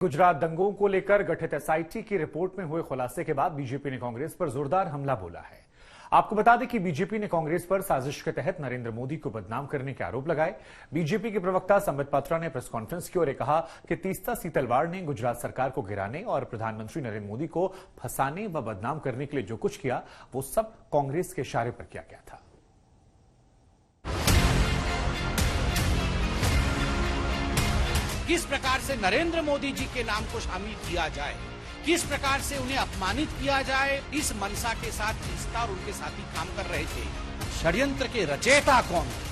गुजरात दंगों को लेकर गठित एसआईटी की रिपोर्ट में हुए खुलासे के बाद बीजेपी ने कांग्रेस पर जोरदार हमला बोला है। आपको बता दें कि बीजेपी ने कांग्रेस पर साजिश के तहत नरेंद्र मोदी को बदनाम करने के आरोप लगाए। बीजेपी के प्रवक्ता संबित पात्रा ने प्रेस कॉन्फ्रेंस की और कहा कि तीस्ता सीतलवाड़ ने गुजरात सरकार को गिराने और प्रधानमंत्री नरेंद्र मोदी को फंसाने व बदनाम करने के लिए जो कुछ किया वो सब कांग्रेस के इशारे पर किया गया था। किस प्रकार से नरेंद्र मोदी जी के नाम को शामिल किया जाए, किस प्रकार से उन्हें अपमानित किया जाए, इस मनसा के साथ तीस्ता और उनके साथी काम कर रहे थे। षड्यंत्र के रचयिता कौन थे?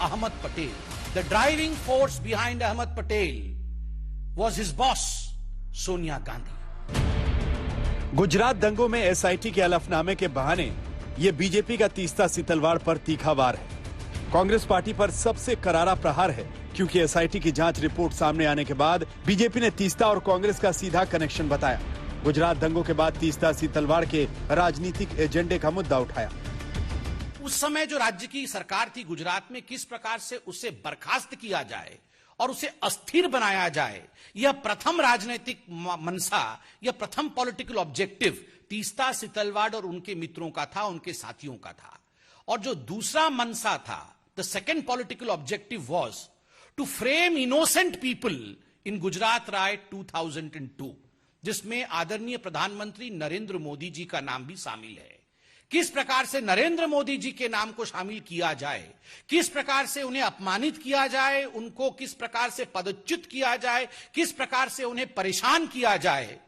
Ahmed Patel. The driving force behind Ahmed Patel was his boss Sonia Gandhi. Gujarat दंगों में एसआईटी के हलफनामे के बहाने ये बीजेपी का तीस्ता सीतलवाड़ पर तीखा वार है। कांग्रेस पार्टी पर सबसे करारा प्रहार है, क्योंकि एसआईटी की जांच रिपोर्ट सामने आने के बाद बीजेपी ने तीस्ता और कांग्रेस का सीधा कनेक्शन बताया। गुजरात दंगों के बाद तीस्ता सीतलवाड़ के राजनीतिक एजेंडे का मुद्दा उठाया। उस समय जो राज्य की सरकार थी गुजरात में, किस प्रकार से उसे बर्खास्त किया जाए और उसे अस्थिर बनाया जाए, यह प्रथम राजनीतिक मनसा, यह प्रथम पॉलिटिकल ऑब्जेक्टिव तीस्ता सीतलवाड़ और उनके मित्रों का था, उनके साथियों का था। और जो दूसरा मनसा था, the second political objective was to frame innocent people in Gujarat riot 2002, जिसमें आदरणीय प्रधानमंत्री नरेंद्र मोदी जी का नाम भी शामिल है। किस प्रकार से नरेंद्र मोदी जी के नाम को शामिल किया जाए, किस प्रकार से उन्हें अपमानित किया जाए, उनको किस प्रकार से पदच्युत किया जाए, किस प्रकार से उन्हें परेशान किया जाए,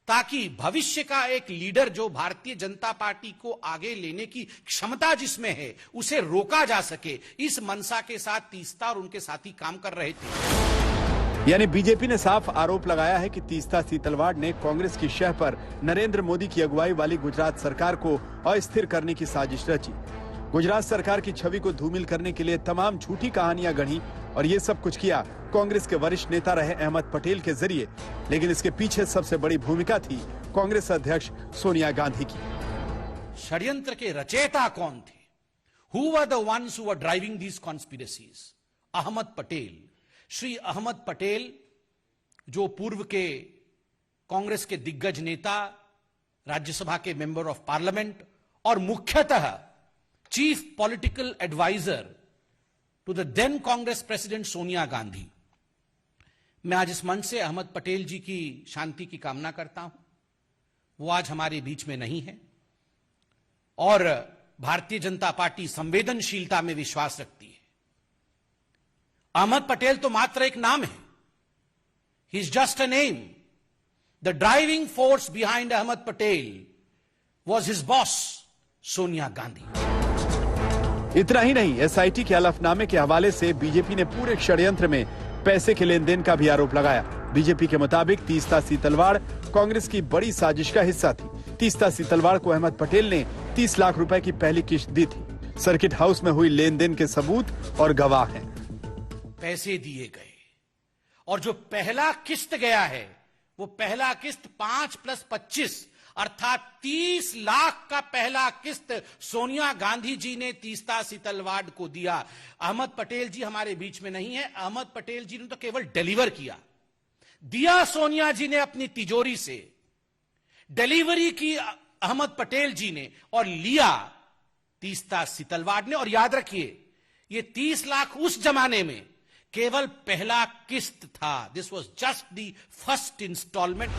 ताकि भविष्य का एक लीडर जो भारतीय जनता पार्टी को आगे लेने की क्षमता जिसमें है उसे रोका जा सके, इस मनसा के साथ तीस्ता और उनके साथी काम कर रहे थे। यानी बीजेपी ने साफ आरोप लगाया है कि तीस्ता सीतलवाड़ ने कांग्रेस की शह पर नरेंद्र मोदी की अगुवाई वाली गुजरात सरकार को अस्थिर करने की साजिश रची। गुजरात सरकार की छवि को धूमिल करने के लिए तमाम झूठी कहानियां गढ़ी और ये सब कुछ किया कांग्रेस के वरिष्ठ नेता रहे अहमद पटेल के जरिए। लेकिन इसके पीछे सबसे बड़ी भूमिका थी कांग्रेस अध्यक्ष सोनिया गांधी की। षड्यंत्र के रचयिता कौन थे? Who were the ones who were driving these conspiracies? Ahmad Patel. Shri Ahmad Patel जो पूर्व के कांग्रेस के दिग्गज नेता, राज्यसभा के मेंबर ऑफ पार्लियामेंट और मुख्यतः chief political adviser to the then Congress president Sonia Gandhi. मैं आज इस मंच से अहमद पटेल जी की शांति की कामना करता हूं। वो आज हमारे बीच में नहीं है और भारतीय जनता पार्टी संवेदनशीलता में विश्वास रखती है। अहमद पटेल तो मात्र एक नाम है, he is just a name. The driving force behind Ahmed Patel was his boss Sonia Gandhi. इतना ही नहीं, एसआईटी के हलफनामे के हवाले से बीजेपी ने पूरे षड्यंत्र में पैसे के लेन देन का भी आरोप लगाया। बीजेपी के मुताबिक तीस्ता सीतलवाड़ कांग्रेस की बड़ी साजिश का हिस्सा थी। तीस्ता सीतलवाड़ को अहमद पटेल ने 30 लाख रुपए की पहली किस्त दी थी। सर्किट हाउस में हुई लेन देन के सबूत और गवाह हैं। पैसे दिए गए और जो पहला किस्त गया है वो पहला किस्त 5 + 25 अर्थात 30 लाख का पहला किस्त सोनिया गांधी जी ने तीस्ता सीतलवाड़ को दिया। अहमद पटेल जी हमारे बीच में नहीं है। अहमद पटेल जी ने तो केवल डिलीवर किया, दिया सोनिया जी ने अपनी तिजोरी से, डिलीवरी की अहमद पटेल जी ने और लिया तीस्ता सीतलवाड़ ने। और याद रखिए, ये 30 लाख उस जमाने में केवल पहला किस्त था। This was just the first instalment.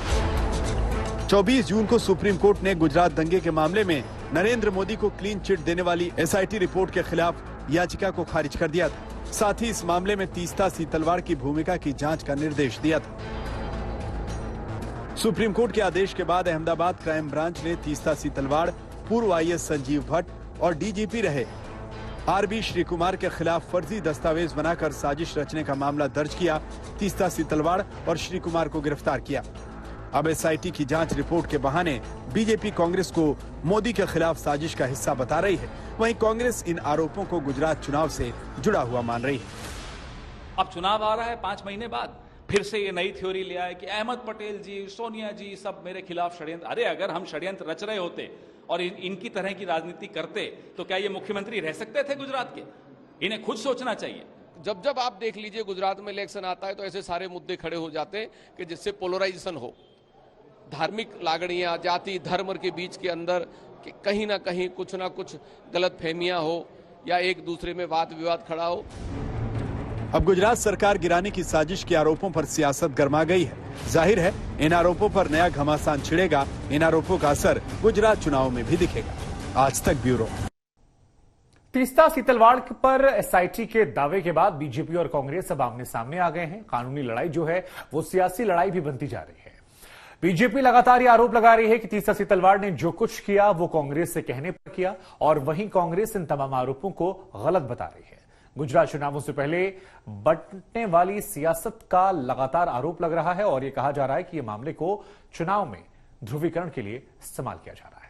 24 जून को सुप्रीम कोर्ट ने गुजरात दंगे के मामले में नरेंद्र मोदी को क्लीन चिट देने वाली एसआईटी रिपोर्ट के खिलाफ याचिका को खारिज कर दिया था। साथ ही इस मामले में तीस्ता सीतलवाड़ की भूमिका की जांच का निर्देश दिया था। सुप्रीम कोर्ट के आदेश के बाद अहमदाबाद क्राइम ब्रांच ने तीस्ता सीतलवाड़, पूर्व आईएएस संजीव भट्ट और डीजीपी रहे आरबी श्री कुमार के खिलाफ फर्जी दस्तावेज बनाकर साजिश रचने का मामला दर्ज किया। तीस्ता सीतलवाड़ और श्री कुमार को गिरफ्तार किया। अब एसआईटी की जांच रिपोर्ट के बहाने बीजेपी कांग्रेस को मोदी के खिलाफ साजिश का हिस्सा बता रही है। वहीं कांग्रेस इन आरोपों को गुजरात चुनाव से जुड़ा हुआ मान रही है। अब चुनाव आ रहा है 5 महीने बाद, फिर से ये नई थ्योरी ले आए कि अहमद पटेल जी, सोनिया जी सब मेरे खिलाफ षड्यंत्र। अरे अगर हम षड्यंत्र रच रहे होते और इनकी तरह की राजनीति करते तो क्या ये मुख्यमंत्री रह सकते थे गुजरात के? इन्हें खुद सोचना चाहिए। जब जब आप देख लीजिए गुजरात में इलेक्शन आता है तो ऐसे सारे मुद्दे खड़े हो जाते हैं कि जिससे पोलराइजेशन हो, धार्मिक लागणियां, जाति धर्म के बीच के अंदर कि कहीं ना कहीं कुछ ना कुछ गलत फहमियां हो या एक दूसरे में वाद विवाद खड़ा हो। अब गुजरात सरकार गिराने की साजिश के आरोपों पर सियासत गर्मा गई है। जाहिर है इन आरोपों पर नया घमासान छिड़ेगा। इन आरोपों का असर गुजरात चुनाव में भी दिखेगा। आज तक ब्यूरो। तीस्ता सीतलवाड़ पर एसआईटी के दावे के बाद बीजेपी और कांग्रेस अब आमने सामने आ गए हैं। कानूनी लड़ाई जो है वो सियासी लड़ाई भी बनती जा रही है। बीजेपी लगातार ये आरोप लगा रही है कि तीस्ता सीतलवाड़ ने जो कुछ किया वो कांग्रेस से कहने पर किया, और वहीं कांग्रेस इन तमाम आरोपों को गलत बता रही है। गुजरात चुनावों से पहले बंटने वाली सियासत का लगातार आरोप लग रहा है और यह कहा जा रहा है कि यह मामले को चुनाव में ध्रुवीकरण के लिए इस्तेमाल किया जा रहा है।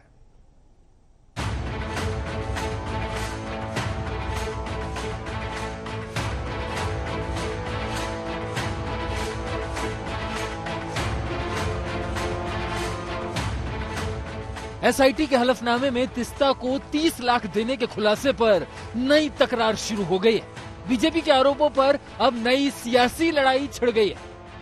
एसआईटी के हलफनामे में तीस्ता को 30 लाख देने के खुलासे पर नई तकरार शुरू हो गई है। बीजेपी के आरोपों पर अब नई सियासी लड़ाई छिड़ गई है।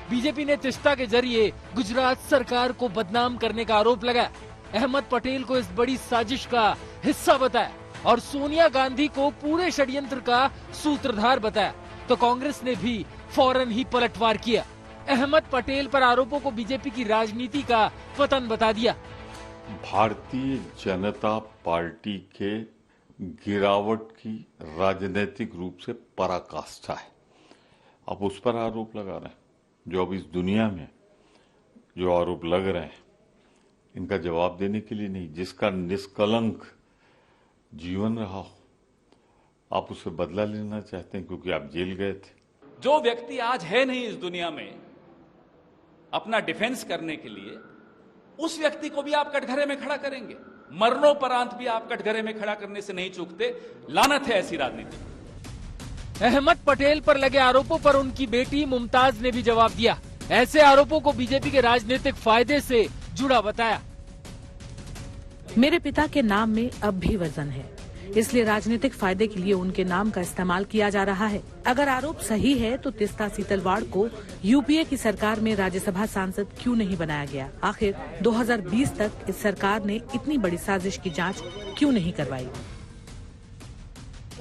बीजेपी ने तीस्ता के जरिए गुजरात सरकार को बदनाम करने का आरोप लगाया, अहमद पटेल को इस बड़ी साजिश का हिस्सा बताया और सोनिया गांधी को पूरे षड्यंत्र का सूत्रधार बताया। तो कांग्रेस ने भी फौरन ही पलटवार किया। अहमद पटेल पर आरोपों को बीजेपी की राजनीति का पतन बता दिया। भारतीय जनता पार्टी के गिरावट की राजनीतिक रूप से पराकाष्ठा है। आप उस पर आरोप लगा रहे हैं। जो अब इस दुनिया में जो आरोप लग रहे हैं इनका जवाब देने के लिए नहीं, जिसका निष्कलंक जीवन रहा हो, आप उससे बदला लेना चाहते हैं क्योंकि आप जेल गए थे। जो व्यक्ति आज है नहीं इस दुनिया में अपना डिफेंस करने के लिए, उस व्यक्ति को भी आप कटघरे में खड़ा करेंगे। मरणोपरांत भी आप कटघरे में खड़ा करने से नहीं चूकते। लानत है ऐसी राजनीति। अहमद पटेल पर लगे आरोपों पर उनकी बेटी मुमताज ने भी जवाब दिया। ऐसे आरोपों को बीजेपी के राजनीतिक फायदे से जुड़ा बताया। मेरे पिता के नाम में अब भी वजन है, इसलिए राजनीतिक फायदे के लिए उनके नाम का इस्तेमाल किया जा रहा है। अगर आरोप सही है तो तीस्ता सीतलवाड़ को यूपीए की सरकार में राज्यसभा सांसद क्यों नहीं बनाया गया? आखिर 2020 तक इस सरकार ने इतनी बड़ी साजिश की जांच क्यों नहीं करवाई?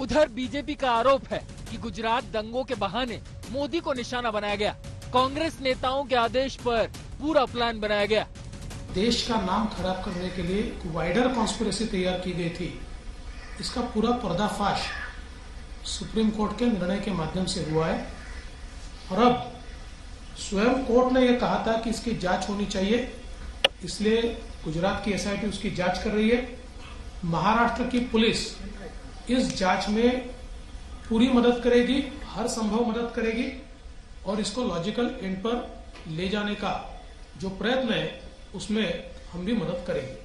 उधर बीजेपी का आरोप है कि गुजरात दंगों के बहाने मोदी को निशाना बनाया गया। कांग्रेस नेताओं के आदेश पर पूरा प्लान बनाया गया। देश का नाम खराब करने के लिए एक वाइडर कॉन्स्पिरेसी तैयार की गई थी। इसका पूरा पर्दाफाश सुप्रीम कोर्ट के निर्णय के माध्यम से हुआ है और अब स्वयं कोर्ट ने यह कहा था कि इसकी जांच होनी चाहिए, इसलिए गुजरात की एसआईटी उसकी जांच कर रही है। महाराष्ट्र की पुलिस इस जांच में पूरी मदद करेगी, हर संभव मदद करेगी और इसको लॉजिकल एंड पर ले जाने का जो प्रयत्न है उसमें हम भी मदद करेंगे।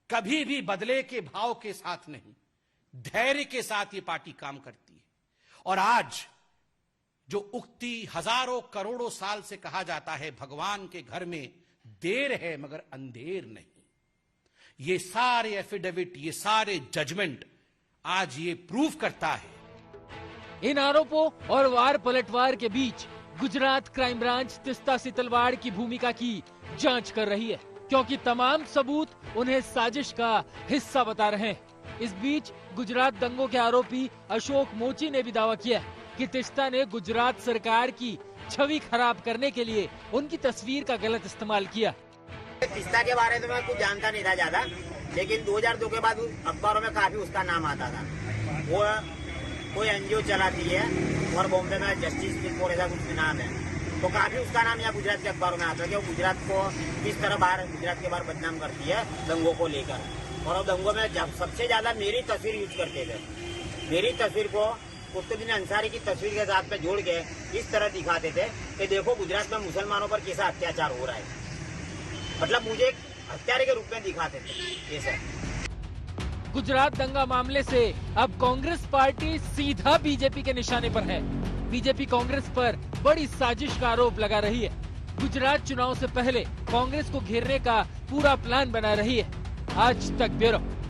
कभी भी बदले के भाव के साथ नहीं, धैर्य के साथ ये पार्टी काम करती है। और आज जो उक्ति हजारों करोड़ों साल से कहा जाता है, भगवान के घर में देर है मगर अंधेर नहीं, ये सारे एफिडेविट, ये सारे जजमेंट आज ये प्रूव करता है। इन आरोपों और वार पलटवार के बीच गुजरात क्राइम ब्रांच तीस्ता सीतलवाड़ की भूमिका की जांच कर रही है, क्योंकि तमाम सबूत उन्हें साजिश का हिस्सा बता रहे हैं। इस बीच गुजरात दंगों के आरोपी अशोक मोची ने भी दावा किया कि तीस्ता ने गुजरात सरकार की छवि खराब करने के लिए उनकी तस्वीर का गलत इस्तेमाल किया। तीस्ता के बारे में मैं कुछ जानता नहीं था ज्यादा, लेकिन 2002 के बाद अखबारों में काफी उसका नाम आता था। वो कोई एनजीओ चलाती है और बॉम्बे में जस्टिस फॉर ऐसा कुछ नाम है, तो काफी उसका नाम यहाँ गुजरात के अखबारों में आता है कि वो गुजरात को किस तरह बाहर गुजरात के बाहर बदनाम करती है दंगों को लेकर। और अब दंगों में सबसे ज्यादा मेरी तस्वीर यूज करते थे। मेरी तस्वीर को कुतुबुद्दीन अंसारी की तस्वीर के साथ में जोड़ के इस तरह दिखाते थे कि देखो गुजरात में मुसलमानों पर कैसा अत्याचार हो रहा है, मतलब मुझे एक हत्यारे के रूप में दिखाते थे। ये सर गुजरात दंगा मामले से अब कांग्रेस पार्टी सीधा बीजेपी के निशाने पर है। बीजेपी कांग्रेस पर बड़ी साजिश का आरोप लगा रही है। गुजरात चुनाव से पहले कांग्रेस को घेरने का पूरा प्लान बना रही है। आज तक ब्यूरो।